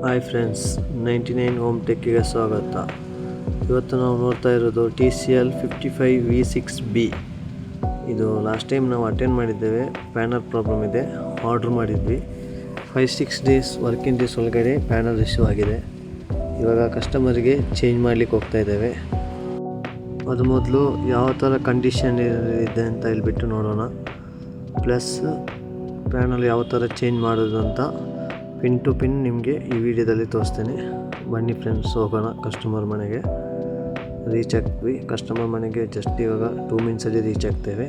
Hi friends, 99 home ಟೆಕ್ಕಿಗೆ ಸ್ವಾಗತ. ಇವತ್ತು ನಾವು ನೋಡ್ತಾ ಇರೋದು TCL 55V6B. ಇದು ಲಾಸ್ಟ್ ಟೈಮ್ ನಾವು ಅಟೆಂಡ್ ಮಾಡಿದ್ದೇವೆ. ಪ್ಯಾನಲ್ ಪ್ರಾಬ್ಲಮ್ ಇದೆ, ಆರ್ಡ್ರ್ ಮಾಡಿದ್ವಿ. 5-6 ಡೇಸ್ ವರ್ಕಿಂಗ್ ಡೇಸ್ ಒಳಗಡೆ ಪ್ಯಾನಲ್ ಇಶ್ಯೂ ಆಗಿದೆ. ಇವಾಗ ಕಸ್ಟಮರಿಗೆ ಚೇಂಜ್ ಮಾಡಲಿಕ್ಕೆ ಹೋಗ್ತಾ ಇದ್ದೇವೆ. ಅದು ಮೊದಲು ಯಾವ ಥರ ಕಂಡೀಷನ್ ಇದೆ ಅಂತ ಹೇಳ್ಬಿಟ್ಟು ನೋಡೋಣ. ಪ್ಲಸ್ ಪ್ಯಾನಲ್ ಯಾವ ಥರ ಚೇಂಜ್ ಮಾಡೋದು ಅಂತ ಪಿನ್ ಟು ಪಿನ್ ನಿಮಗೆ ಈ ವಿಡಿಯೋದಲ್ಲಿ ತೋರಿಸ್ತೇನೆ. ಬನ್ನಿ ಫ್ರೆಂಡ್ಸ್, ಹೋಗೋಣ ಕಸ್ಟಮರ್ ಮನೆಗೆ. ರೀಚ್ ಆಗ್ತೀವಿ. ಕಸ್ಟಮರ್ ಮನೆಗೆ ಜಸ್ಟ್ ಇವಾಗ 2 ಮಿನಿಟ್ಸಲ್ಲಿ ರೀಚ್ ಆಗ್ತೇವೆ.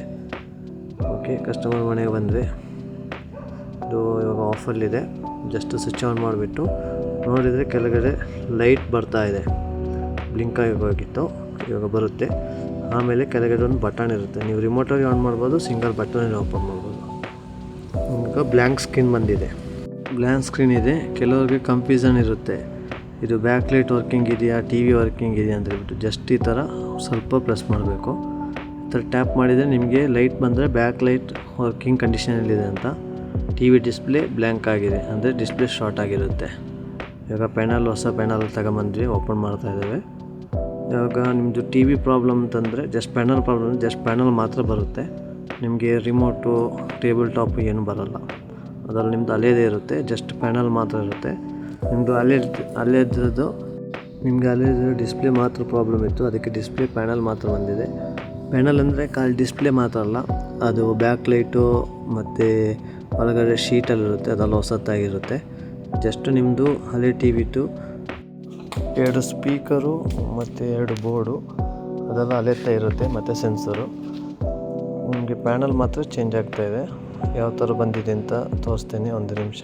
ಓಕೆ, ಕಸ್ಟಮರ್ ಮನೆಗೆ ಬಂದರೆ ಇದು ಇವಾಗ ಆಫಲ್ಲಿದೆ. ಜಸ್ಟ್ ಸ್ವಿಚ್ ಆನ್ ಮಾಡಿಬಿಟ್ಟು ನೋಡಿದರೆ ಕೆಳಗಡೆ ಲೈಟ್ ಬರ್ತಾ ಇದೆ. ಬ್ಲಿಂಕ್ ಆಗಿ ಹೋಗಿತ್ತು, ಇವಾಗ ಬರುತ್ತೆ. ಆಮೇಲೆ ಕೆಳಗಡೆ ಒಂದು ಬಟನ್ ಇರುತ್ತೆ. ನೀವು ರಿಮೋಟಲ್ಲಿ ಆನ್ ಮಾಡ್ಬೋದು, ಸಿಂಗಲ್ ಬಟನಲ್ಲಿ ಓಪನ್ ಮಾಡ್ಬೋದು. ಈಗ ಬ್ಲ್ಯಾಂಕ್ ಸ್ಕ್ರೀನ್ ಬಂದಿದೆ. ಬ್ಲ್ಯಾಂಕ್ ಸ್ಕ್ರೀನ್ ಇದೆ. ಕೆಲವ್ರಿಗೆ ಕನ್ಫ್ಯೂಷನ್ ಇರುತ್ತೆ, ಇದು ಬ್ಯಾಕ್ ಲೈಟ್ ವರ್ಕಿಂಗ್ ಇದೆಯಾ, TV ವರ್ಕಿಂಗ್ ಇದೆಯಾ ಅಂತ ಹೇಳ್ಬಿಟ್ಟು. ಜಸ್ಟ್ ಈ ಥರ ಸ್ವಲ್ಪ ಪ್ರೆಸ್ ಮಾಡಬೇಕು. ಈ ಥರ ಟ್ಯಾಪ್ ಮಾಡಿದರೆ ನಿಮಗೆ ಲೈಟ್ ಬಂದರೆ ಬ್ಯಾಕ್ ಲೈಟ್ ವರ್ಕಿಂಗ್ ಕಂಡೀಷನಲ್ಲಿದೆ ಅಂತ. TV ಡಿಸ್ಪ್ಲೇ ಬ್ಲ್ಯಾಂಕ್ ಆಗಿದೆ ಅಂದರೆ ಡಿಸ್ಪ್ಲೇ ಶಾರ್ಟ್ ಆಗಿರುತ್ತೆ. ಇವಾಗ ಹೊಸ ಪ್ಯಾನಲ್ ತಗೊಂಬಂದ್ವಿ, ಓಪನ್ ಮಾಡ್ತಾ ಇದ್ದೇವೆ. ಇವಾಗ ನಿಮ್ಮದು TV ಪ್ರಾಬ್ಲಮ್ ಅಂತಂದರೆ ಜಸ್ಟ್ ಪ್ಯಾನಲ್ ಮಾತ್ರ ಬರುತ್ತೆ. ನಿಮಗೆ ರಿಮೋಟು, ಟೇಬಲ್ ಟಾಪು ಏನು ಬರೋಲ್ಲ. ಅದರಲ್ಲಿ ನಿಮ್ಮದು ಹಳೇದೇ ಇರುತ್ತೆ, ಜಸ್ಟ್ ಪ್ಯಾನಲ್ ಮಾತ್ರ ಇರುತ್ತೆ. ನಿಮ್ಮದು ಹಳೇದ್ರದ್ದು ಡಿಸ್ಪ್ಲೇ ಮಾತ್ರ ಪ್ರಾಬ್ಲಮ್ ಇತ್ತು, ಅದಕ್ಕೆ ಡಿಸ್ಪ್ಲೇ ಪ್ಯಾನಲ್ ಮಾತ್ರ ಬಂದಿದೆ. ಪ್ಯಾನಲ್ ಅಂದರೆ ಖಾಲಿ ಡಿಸ್ಪ್ಲೇ ಮಾತ್ರ ಅಲ್ಲ, ಅದು ಬ್ಯಾಕ್ ಲೈಟು ಮತ್ತು ಒಳಗಡೆ ಶೀಟಲ್ಲಿರುತ್ತೆ, ಅದೆಲ್ಲ ಹೊಸತ್ತಾಗಿರುತ್ತೆ. ಜಸ್ಟ್ ನಿಮ್ಮದು ಹಳೆ TVದು 2 ಸ್ಪೀಕರು ಮತ್ತು 2 ಬೋರ್ಡು ಅದೆಲ್ಲ ಹಳೆತಾ ಇರುತ್ತೆ, ಮತ್ತು ಸೆನ್ಸರು. ನಿಮಗೆ ಪ್ಯಾನಲ್ ಮಾತ್ರ ಚೇಂಜ್ ಆಗ್ತಾಯಿದೆ. ಯಾವ ಥರ ಬಂದಿದೆ ಅಂತ ತೋರಿಸ್ತೇನೆ, ಒಂದು ನಿಮಿಷ.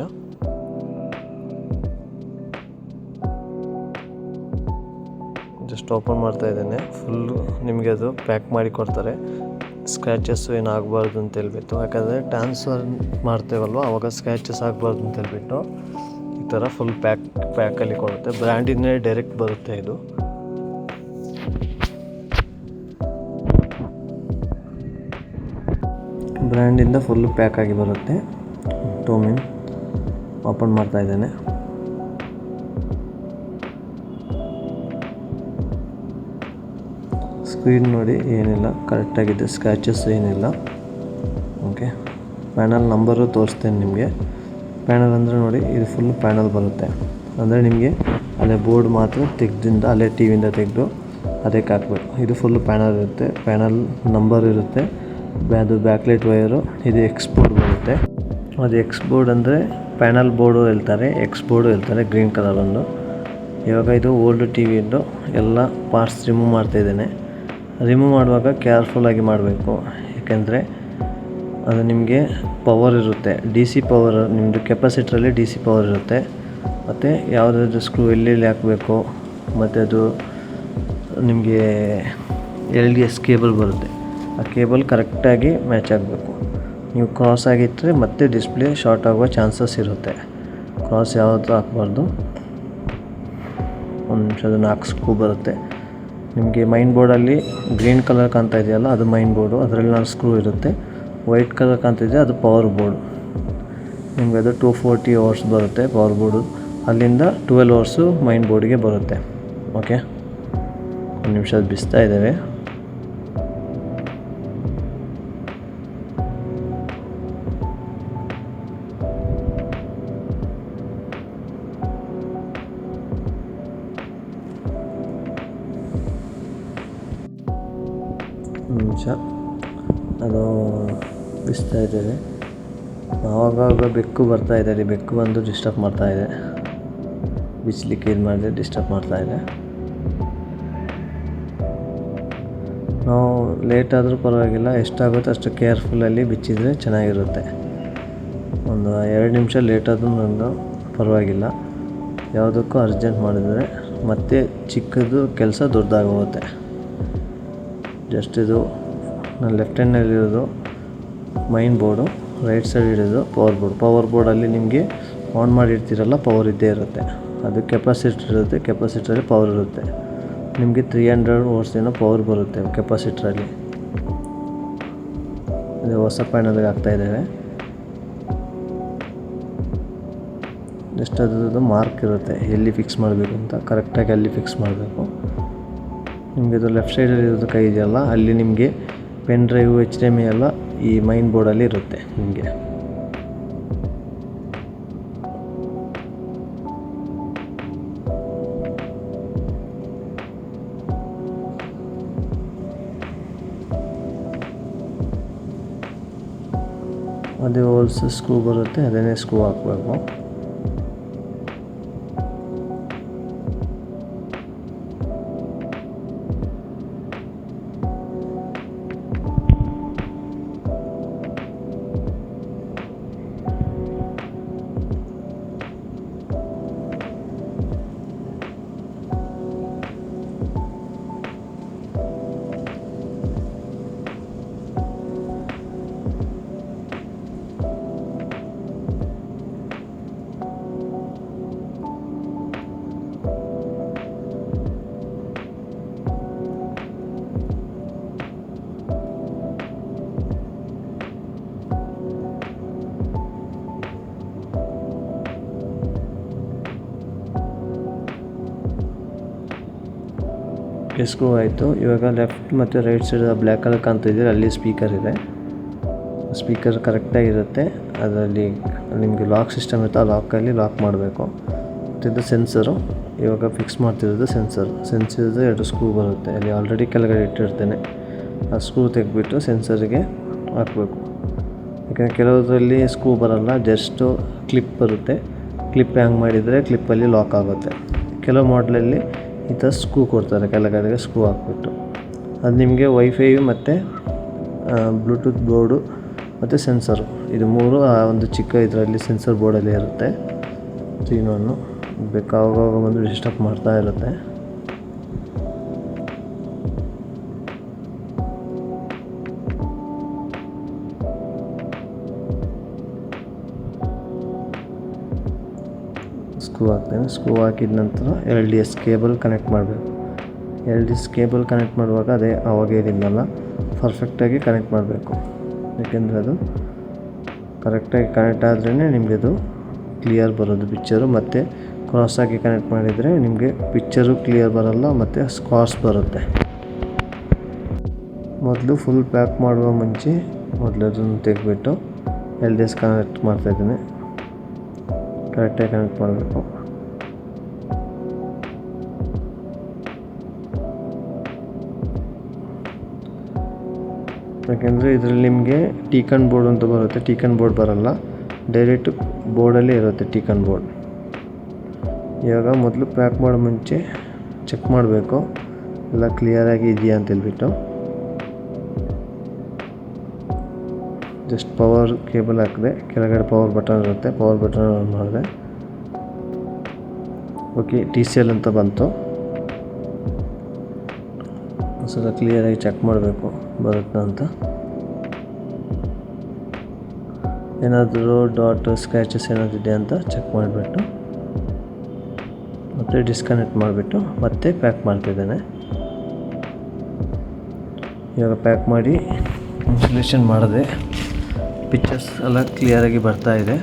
ಜಸ್ಟ್ ಓಪನ್ ಮಾಡ್ತಾ ಇದ್ದೇನೆ. ಫುಲ್ಲು ನಿಮಗೆ ಅದು ಪ್ಯಾಕ್ ಮಾಡಿ ಕೊಡ್ತಾರೆ. ಸ್ಕ್ರ್ಯಾಚಸ್ಸು ಏನು ಆಗಬಾರ್ದು ಅಂತ ಹೇಳ್ಬಿಟ್ಟು, ಯಾಕಂದರೆ ಟ್ರಾನ್ಸ್ಫರ್ ಮಾಡ್ತೇವಲ್ವ ಆವಾಗ ಸ್ಕ್ರ್ಯಾಚಸ್ ಆಗಬಾರ್ದು ಅಂತ ಹೇಳ್ಬಿಟ್ಟು ಈ ಥರ ಫುಲ್ ಪ್ಯಾಕಲ್ಲಿ ಕೊಡುತ್ತೆ. ಬ್ರ್ಯಾಂಡಿಂದೇ ಡೈರೆಕ್ಟ್ ಬರುತ್ತೆ. ಇದು ಬ್ರ್ಯಾಂಡಿಂದ ಫುಲ್ಲು ಪ್ಯಾಕ್ ಆಗಿ ಬರುತ್ತೆ. 2 ಮಿನಿಟ್ ಓಪನ್ ಮಾಡ್ತಾ ಇದ್ದೇನೆ. ಸ್ಕ್ರೀನ್ ನೋಡಿ, ಏನಿಲ್ಲ, ಕರೆಕ್ಟಾಗಿದೆ. ಸ್ಕ್ರ್ಯಾಚಸ್ ಏನಿಲ್ಲ. ಓಕೆ, ಪ್ಯಾನಲ್ ನಂಬರು ತೋರಿಸ್ತೇನೆ ನಿಮಗೆ. ಪ್ಯಾನಲ್ ಅಂದರೆ ನೋಡಿ, ಇದು ಫುಲ್ ಪ್ಯಾನಲ್ ಬರುತ್ತೆ. ಅಂದರೆ ನಿಮಗೆ ಅಲ್ಲೇ ಬೋರ್ಡ್ ಮಾತ್ರ ತೆಗೆದಿಂದ, ಅಲ್ಲೇ TVಯಿಂದ ತೆಗೆದು ಅದಕ್ಕೆ ಹಾಕಬೇಕು. ಇದು ಫುಲ್ ಪ್ಯಾನಲ್ ಇರುತ್ತೆ. ಪ್ಯಾನಲ್ ನಂಬರ್ ಇರುತ್ತೆ. ಅದು ಬ್ಯಾಕ್ಲೈಟ್ ವೈರು. ಇದು ಎಕ್ಸ್ಬೋರ್ಡ್ ಬರುತ್ತೆ. ಅದು ಎಕ್ಸ್ಬೋರ್ಡ್ ಅಂದರೆ ಪ್ಯಾನಲ್ ಬೋರ್ಡು ಹೇಳ್ತಾರೆ, ಎಕ್ಸ್ಬೋರ್ಡು ಹೇಳ್ತಾರೆ, ಗ್ರೀನ್ ಕಲರ್ ಒಂದು. ಇವಾಗ ಇದು ಓಲ್ಡ್ TVದು ಎಲ್ಲ ಪಾರ್ಟ್ಸ್ ರಿಮೂವ್ ಮಾಡ್ತಾಯಿದ್ದೇನೆ. ರಿಮೂವ್ ಮಾಡುವಾಗ ಕೇರ್ಫುಲ್ಲಾಗಿ ಮಾಡಬೇಕು, ಯಾಕೆಂದರೆ ಅದು ನಿಮಗೆ ಪವರ್ ಇರುತ್ತೆ, DC ಪವರ್. ನಿಮ್ಮದು ಕೆಪಾಸಿಟ್ರಲ್ಲಿ DC ಪವರ್ ಇರುತ್ತೆ. ಮತ್ತು ಯಾವುದಾದ್ರೂ ಸ್ಕ್ರೂ ಎಲ್ಲೆಲ್ಲಿ ಹಾಕಬೇಕು, ಮತ್ತು ಅದು ನಿಮಗೆ LDS ಕೇಬಲ್ ಬರುತ್ತೆ. ಆ ಕೇಬಲ್ ಕರೆಕ್ಟಾಗಿ ಮ್ಯಾಚ್ ಆಗಬೇಕು. ನೀವು ಕ್ರಾಸ್ ಆಗಿಟ್ಟರೆ ಮತ್ತೆ ಡಿಸ್ಪ್ಲೇ ಶಾರ್ಟ್ ಆಗುವ ಚಾನ್ಸಸ್ ಇರುತ್ತೆ. ಕ್ರಾಸ್ ಯಾವತ್ತೂ ಹಾಕಬಾರ್ದು. ಒಂದು ನಿಮಿಷದ 4 ಸ್ಕ್ರೂ ಬರುತ್ತೆ. ನಿಮಗೆ ಮೈನ್ ಬೋರ್ಡಲ್ಲಿ ಗ್ರೀನ್ ಕಲರ್ ಕಾಣ್ತಾ ಇದೆಯಲ್ಲ, ಅದು ಮೈನ್ ಬೋರ್ಡು. ಅದರಲ್ಲಿ 4 ಸ್ಕ್ರೂ ಇರುತ್ತೆ. ವೈಟ್ ಕಲರ್ ಕಾಣ್ತಿದೆ, ಅದು ಪವರ್ ಬೋರ್ಡು. ನಿಮಗೆ ಅದು 240 ಅವರ್ಸ್ ಬರುತ್ತೆ ಪವರ್ ಬೋರ್ಡು. ಅಲ್ಲಿಂದ 12 ಅವರ್ಸು ಮೈನ್ ಬೋರ್ಡಿಗೆ ಬರುತ್ತೆ. ಓಕೆ, ಒಂದು ನಿಮಿಷ ಬಿಸ್ತಾ ಇದ್ದೇವೆ. ನಿಮಿಷ ಅದು ಬಿಸ್ತಾ ಇದ್ದೇವೆ. ಆವಾಗ ಬೆಕ್ಕು ಬರ್ತಾ ಇದೆ. ಬೆಕ್ಕು ಬಂದು ಡಿಸ್ಟರ್ಬ್ ಮಾಡ್ತಾಯಿದೆ. ಬಿಚ್ಚಲಿಕ್ಕೆ ಇದು ಮಾಡಿದ್ರೆ ಡಿಸ್ಟರ್ಬ್ ಮಾಡ್ತಾಯಿದೆ. ನಾವು ಲೇಟ್ ಆದರೂ ಪರವಾಗಿಲ್ಲ, ಎಷ್ಟಾಗುತ್ತೋ ಅಷ್ಟು ಕೇರ್ಫುಲ್ಲಲ್ಲಿ ಬಿಚ್ಚಿದರೆ ಚೆನ್ನಾಗಿರುತ್ತೆ. ಒಂದು 2 ನಿಮಿಷ ಲೇಟ್ ಆದರೂ ನಂದು ಪರವಾಗಿಲ್ಲ. ಯಾವುದಕ್ಕೂ ಅರ್ಜೆಂಟ್ ಮಾಡಿದರೆ ಮತ್ತೆ ಚಿಕ್ಕದು ಕೆಲಸ ದೊಡ್ಡದಾಗೋಗುತ್ತೆ. ಜಸ್ಟ್ ಇದು ನಾನು ಲೆಫ್ಟ್ ಹ್ಯಾಂಡಲ್ಲಿರೋದು ಮೈನ್ ಬೋರ್ಡು, ರೈಟ್ ಸೈಡ್ ಇರೋದು ಪವರ್ ಬೋರ್ಡಲ್ಲಿ ನಿಮಗೆ ಆನ್ ಮಾಡಿರ್ತೀರಲ್ಲ, ಪವರ್ ಇದ್ದೇ ಇರುತ್ತೆ. ಅದು ಕೆಪಾಸಿಟರ್ ಇರುತ್ತೆ, ಕೆಪಾಸಿಟ್ರಲ್ಲಿ ಪವರ್ ಇರುತ್ತೆ. ನಿಮಗೆ 300 ವೋಲ್ಟ್ಸ್ ಏನೋ ಪವರ್ ಬರುತ್ತೆ ಕೆಪಾಸಿಟ್ರಲ್ಲಿ. ಇದು ಹೊಸ ಪ್ಯಾನಲ್ಗೆ ಹಾಕ್ತಾಯಿದ್ದೇವೆ. ಜಸ್ಟ್ ಅದ್ರದ್ದು ಮಾರ್ಕ್ ಇರುತ್ತೆ ಎಲ್ಲಿ ಫಿಕ್ಸ್ ಮಾಡಬೇಕು ಅಂತ, ಕರೆಕ್ಟಾಗಿ ಅಲ್ಲಿ ಫಿಕ್ಸ್ ಮಾಡಬೇಕು. ನಿಮಗೆ ಇದು ಲೆಫ್ಟ್ ಸೈಡಲ್ಲಿ ಇರೋದು ಕೈ ಇದೆಯಲ್ಲ, ಅಲ್ಲಿ ನಿಮಗೆ ಪೆನ್ ಡ್ರೈವು HDMI ಎಲ್ಲ ಈ ಮೈನ್ ಬೋರ್ಡಲ್ಲಿ ಇರುತ್ತೆ ನಿಮಗೆ. ಅದೇ ಹೋಲ್ಸ್ ಸ್ಕ್ರೂ ಬರುತ್ತೆ, ಅದೇ ಸ್ಕ್ರೂ ಹಾಕಬೇಕು. ಸ್ಕ್ರೂ ಆಯಿತು. ಇವಾಗ ಲೆಫ್ಟ್ ಮತ್ತು ರೈಟ್ ಸೈಡ್ ಬ್ಲ್ಯಾಕ್ ಕಲರ್ ಕಾಣ್ತಿದ್ದೀರ, ಅಲ್ಲಿ ಸ್ಪೀಕರ್ ಇದೆ. ಸ್ಪೀಕರ್ ಕರೆಕ್ಟಾಗಿರುತ್ತೆ. ಅದರಲ್ಲಿ ನಿಮಗೆ ಲಾಕ್ ಸಿಸ್ಟಮ್ ಇರುತ್ತೆ, ಆ ಲಾಕಲ್ಲಿ ಲಾಕ್ ಮಾಡಬೇಕು. ಮತ್ತು ಇದು ಸೆನ್ಸರು, ಇವಾಗ ಫಿಕ್ಸ್ ಮಾಡ್ತಿರೋದು ಸೆನ್ಸರ್ದು 2 ಸ್ಕ್ರೂ ಬರುತ್ತೆ. ಅಲ್ಲಿ ಆಲ್ರೆಡಿ ಕೆಳಗಡೆ ಇಟ್ಟಿರ್ತೇನೆ. ಆ ಸ್ಕ್ರೂ ತೆಗೆದ್ಬಿಟ್ಟು ಸೆನ್ಸರ್ಗೆ ಹಾಕಬೇಕು. ಯಾಕಂದರೆ ಕೆಲವರಲ್ಲಿ ಸ್ಕ್ರೂ ಬರೋಲ್ಲ, ಜಸ್ಟು ಕ್ಲಿಪ್ ಬರುತ್ತೆ. ಕ್ಲಿಪ್ ಹ್ಯಾಂಗ್ ಮಾಡಿದರೆ ಕ್ಲಿಪ್ಪಲ್ಲಿ ಲಾಕ್ ಆಗುತ್ತೆ. ಕೆಲವು ಮಾಡಲಲ್ಲಿ ಈ ಥರ ಸ್ಕ್ರೂ ಕೊಡ್ತಾರೆ, ಕೆಳಗಡೆಗೆ ಸ್ಕ್ರೂ ಹಾಕ್ಬಿಟ್ಟು. ಅದು ನಿಮಗೆ ವೈಫೈ ಮತ್ತು ಬ್ಲೂಟೂತ್ ಬೋರ್ಡು ಮತ್ತು ಸೆನ್ಸರು, ಇದು 3 ಆ ಒಂದು ಚಿಕ್ಕ ಇದರಲ್ಲಿ ಸೆನ್ಸರ್ ಬೋರ್ಡಲ್ಲಿ ಇರುತ್ತೆ. ಇನ್ನೊಂದು ಬೇಕಾವಾಗ ಬಂದು ಡಿಸ್ಟರ್ಬ್ ಮಾಡ್ತಾ ಇರುತ್ತೆ. ಸ್ಕ್ರೂ ಹಾಕ್ತೇನೆ. ಸ್ಕ್ರೂ ಹಾಕಿದ ನಂತರ LDS ಕೇಬಲ್ ಕನೆಕ್ಟ್ ಮಾಡಬೇಕು. LDS ಕೇಬಲ್ ಕನೆಕ್ಟ್ ಮಾಡುವಾಗ ಅದೇ ಆವಾಗ ಹೇಳಿದ್ನಲ್ಲ, ಪರ್ಫೆಕ್ಟಾಗಿ ಕನೆಕ್ಟ್ ಮಾಡಬೇಕು. ಏಕೆಂದರೆ ಅದು ಕರೆಕ್ಟಾಗಿ ಕನೆಕ್ಟ್ ಆದ್ರೇ ನಿಮಗೆ ಅದು ಕ್ಲಿಯರ್ ಬರೋದು ಪಿಕ್ಚರು. ಮತ್ತು ಕ್ರಾಸಾಗಿ ಕನೆಕ್ಟ್ ಮಾಡಿದರೆ ನಿಮಗೆ ಪಿಕ್ಚರು ಕ್ಲಿಯರ್ ಬರೋಲ್ಲ ಮತ್ತು ಸ್ಕಾರ್ಸ್ ಬರುತ್ತೆ. ಮೊದಲು ಫುಲ್ ಪ್ಯಾಕ್ ಮಾಡುವ ಮುಂಚೆ ಮೊದಲು ಅದನ್ನು ತೆಗೆದುಬಿಟ್ಟು LDS ಕನೆಕ್ಟ್ ಮಾಡ್ತಾಯಿದ್ದೀನಿ. ಕರೆಕ್ಟಾಗಿ ಕನೆಕ್ಟ್ ಮಾಡಬೇಕು. ಯಾಕೆಂದರೆ ಇದರಲ್ಲಿ ನಿಮಗೆ ಟೀಕನ್ ಬೋರ್ಡ್ ಅಂತ ಬರುತ್ತೆ. ಟೀಕನ್ ಬೋರ್ಡ್ ಬರೋಲ್ಲ, ಡೈರೆಕ್ಟ್ ಬೋರ್ಡಲ್ಲೇ ಇರುತ್ತೆ ಟೀಕನ್ ಬೋರ್ಡ್. ಇವಾಗ ಮೊದಲು ಪ್ಯಾಕ್ ಮಾಡೋ ಮುಂಚೆ ಚೆಕ್ ಮಾಡಬೇಕು ಎಲ್ಲ ಕ್ಲಿಯರಾಗಿ ಇದೆಯಾ ಅಂತೇಳ್ಬಿಟ್ಟು. ಜಸ್ಟ್ ಪವರ್ ಕೇಬಲ್ ಹಾಕಿದೆ, ಕೆಳಗಡೆ ಪವರ್ ಬಟನ್ ಇರುತ್ತೆ, ಪವರ್ ಬಟನ್ ಆನ್ ಮಾಡಿದೆ. ಓಕೆ, TCL ಅಂತ ಬಂತು. ಒಂದ್ಸಲ ಕ್ಲಿಯರಾಗಿ ಚೆಕ್ ಮಾಡಬೇಕು ಬರುತ್ತಾ ಅಂತ. ಏನಾದರೂ ಡಾಟ್ ಸ್ಕ್ರ್ಯಾಚಸ್ ಏನಾದರೂ ಇದೆ ಅಂತ ಚೆಕ್ ಮಾಡಿಬಿಟ್ಟು ಮತ್ತೆ ಡಿಸ್ಕನೆಕ್ಟ್ ಮಾಡಿಬಿಟ್ಟು ಮತ್ತೆ ಪ್ಯಾಕ್ ಮಾಡ್ತಿದ್ದೇನೆ. ಇವಾಗ ಪ್ಯಾಕ್ ಮಾಡಿ ಇನ್ಸ್ಟಾಲೇಷನ್ ಮಾಡಿದೆ. ಪಿಕ್ಚರ್ಸ್ ಎಲ್ಲ ಕ್ಲಿಯರಾಗಿ ಬರ್ತಾ ಇದೆ.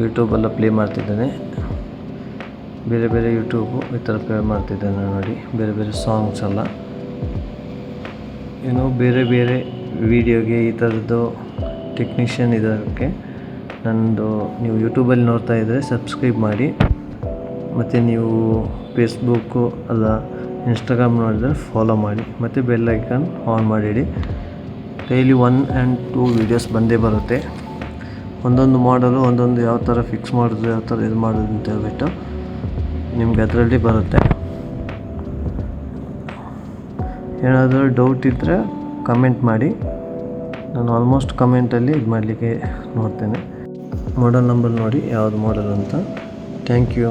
ಯೂಟ್ಯೂಬೆಲ್ಲ ಪ್ಲೇ ಮಾಡ್ತಿದ್ದೇನೆ. ಬೇರೆ ಬೇರೆ ಯೂಟ್ಯೂಬು ಈ ಥರ ಪ್ಲೇ ಮಾಡ್ತಿದ್ದೇನೆ ನೋಡಿ, ಬೇರೆ ಬೇರೆ ಸಾಂಗ್ಸ್ ಎಲ್ಲ. ಏನು ಬೇರೆ ಬೇರೆ ವೀಡಿಯೋಗೆ ಈ ಥರದ್ದು ಟೆಕ್ನಿಷಿಯನ್ ಇದಕ್ಕೆ ನನ್ನದು ನೀವು ಯೂಟ್ಯೂಬಲ್ಲಿ ನೋಡ್ತಾ ಇದ್ದರೆ ಸಬ್ಸ್ಕ್ರೈಬ್ ಮಾಡಿ. ಮತ್ತು ನೀವು ಫೇಸ್ಬುಕ್ಕು ಅಲ್ಲ ಇನ್ಸ್ಟಾಗ್ರಾಮ್ ನೋಡಿದರೆ ಫಾಲೋ ಮಾಡಿ. ಮತ್ತು ಬೆಲ್ ಐಕಾನ್ ಆನ್ ಮಾಡಿಡಿ. ಡೈಲಿ 1 and 2 ವೀಡಿಯೋಸ್ ಬಂದೇ ಬರುತ್ತೆ. ಒಂದೊಂದು ಮಾಡಲು ಒಂದೊಂದು ಯಾವ ಥರ ಫಿಕ್ಸ್ ಮಾಡೋದು, ಯಾವ ಥರ ಇದು ಮಾಡೋದು ಅಂತ ಹೇಳ್ಬಿಟ್ಟು ನಿಮ್ಗೆ ಅದರಲ್ಲಿ ಬರುತ್ತೆ. ಏನಾದರೂ ಡೌಟ್ ಇದ್ದರೆ ಕಮೆಂಟ್ ಮಾಡಿ. ನಾನು ಆಲ್ಮೋಸ್ಟ್ ಕಮೆಂಟಲ್ಲಿ ಇದು ಮಾಡಲಿಕ್ಕೆ ನೋಡ್ತೇನೆ. ಮಾಡೆಲ್ ನಂಬರ್ ನೋಡಿ ಯಾವುದು ಮಾಡೆಲ್ ಅಂತ. Thank you.